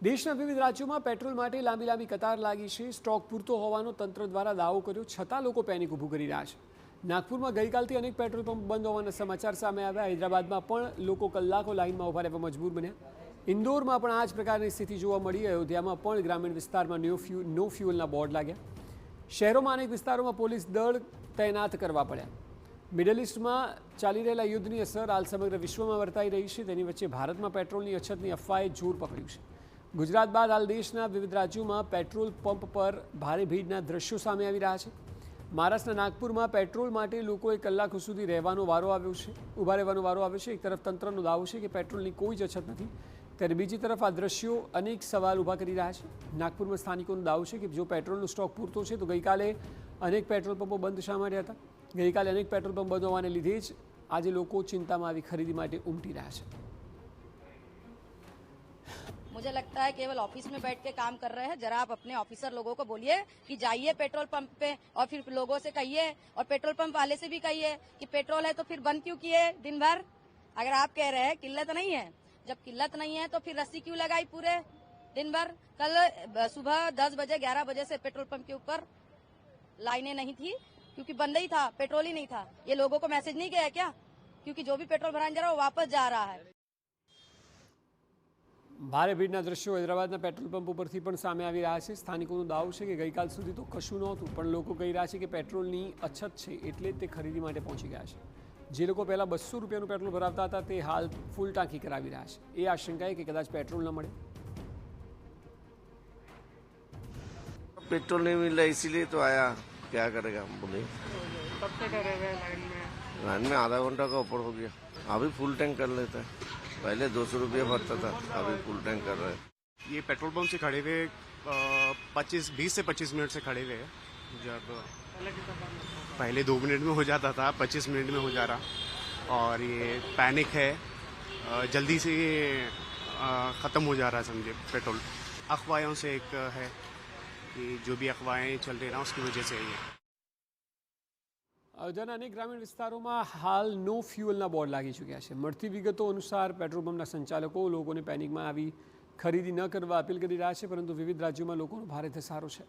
દેશના વિવિધ રાજ્યોમાં પેટ્રોલ માટે લાંબી લાંબી કતાર લાગી છે। સ્ટોક પૂરતો હોવાનો તંત્ર દ્વારા દાવો કર્યો છતાં લોકો પેનિક ઊભું કરી રહ્યા છે। નાગપુરમાં ગઈકાલથી અનેક પેટ્રોલ પંપ બંધ હોવાના સમાચાર સામે આવ્યા। હૈદરાબાદમાં પણ લોકો કલાકો લાઇનમાં ઊભા રહેવા મજબૂર બન્યા। ઇન્દોરમાં પણ આ જ પ્રકારની સ્થિતિ જોવા મળી। અયોધ્યામાં પણ ગ્રામીણ વિસ્તારમાં નો ફ્યુઅલના બોર્ડ લાગ્યા। શહેરોમાં અનેક વિસ્તારોમાં પોલીસ દળ તૈનાત કરવા પડ્યા। મિડલ ઇસ્ટમાં ચાલી રહેલા યુદ્ધની અસર હાલ સમગ્ર વિશ્વમાં વર્તાઈ રહી છે। તેની વચ્ચે ભારતમાં પેટ્રોલની અછતની અફવાએ જોર પકડ્યું છે। ગુજરાત બાદ હાલ દેશના વિવિધ રાજ્યોમાં પેટ્રોલ પંપ પર ભારે ભીડના દ્રશ્યો સામે આવી રહ્યા છે। મહારાષ્ટ્રના નાગપુરમાં પેટ્રોલ માટે લોકોએ કલાકો સુધી ઊભા રહેવાનો વારો આવ્યો છે। એક તરફ તંત્રનો દાવો છે કે પેટ્રોલની કોઈ જ અછત નથી, ત્યારે બીજી તરફ આ દ્રશ્યો અનેક સવાલ ઊભા કરી રહ્યા છે। નાગપુરમાં સ્થાનિકોનો દાવો છે કે જો પેટ્રોલનો સ્ટોક પૂરતો છે તો ગઈકાલે અનેક પેટ્રોલ પંપો બંધ શા માટે હતા? ગઈકાલે અનેક પેટ્રોલ પંપ બંધ હોવાને લીધે જ આજે લોકો ચિંતામાં આવી ખરીદી માટે ઉમટી રહ્યા છે। मुझे लगता है केवल ऑफिस में बैठ के काम कर रहे हैं। जरा आप अपने ऑफिसर लोगों को बोलिए कि जाइए पेट्रोल पंप पे और फिर लोगों से कहिए और पेट्रोल पंप वाले से भी कहिए कि पेट्रोल है तो फिर बंद क्यों किए दिन भर? अगर आप कह रहे हैं किल्लत नहीं है, जब किल्लत नहीं है तो फिर रस्सी क्यों लगाई पूरे दिन भर? कल सुबह 10 बजे 11 बजे से पेट्रोल पंप के ऊपर लाइनें नहीं थी क्योंकि बंद ही था, पेट्रोल ही नहीं था। ये लोगों को मैसेज नहीं गया क्या? क्योंकि जो भी पेट्रोल भराने जा रहा है वो वापस जा रहा है। ભારે ભીડના દ્રશ્યો હૈદરાબાદના પેટ્રોલ પંપ ઉપરથી પણ સામે આવી રહ્યા છે। સ્થાનિકોનો દાવો છે કે ગઈકાલ સુધી તો કશું નહોતું, પણ લોકો કહી રહ્યા છે કે પેટ્રોલની અછત છે એટલે જ તે ખરીદી માટે પહોંચી ગયા છે। જે લોકો પહેલાં 200 રૂપિયાનું પેટ્રોલ ભરાવતા હતા તે હાલ ફૂલ ટાંકી કરાવી રહ્યા છે। એ આશંકાએ કે કદાચ પેટ્રોલ ન મળે। पेट्रोल नहीं मिल रहा इसीलिए तो आया, क्या करेगा हम बोले। कब से डरे हुए लाइन में? आधा घंटा का ऊपर हो गया। अभी फुल टैंक कर लेता है, पहले 200 रुपया भरता था, अभी फुल टैंक कर रहे हैं। ये पेट्रोल पंप से खड़े हुए 20 से 25 मिनट से खड़े हुए हैं। जब पहले 2 मिनट में हो जाता था, 25 मिनट में हो जा रहा, और ये पैनिक है, जल्दी से ख़त्म हो जा रहा है समझे पेट्रोल। अफवाहों से एक है कि जो भी अफवाहें चल रही ना उसकी वजह से ये અયોધ્યાના અનેક ગ્રામીણ વિસ્તારોમાં હાલ નો ફ્યુઅલના બોર્ડ લાગી ચૂક્યા છે। મળતી વિગતો અનુસાર પેટ્રોલ પંપના સંચાલકો લોકોને પેનિકમાં આવી ખરીદી ન કરવા અપીલ કરી રહ્યા છે, પરંતુ વિવિધ રાજ્યોમાં લોકોનો ભારે ધસારો છે।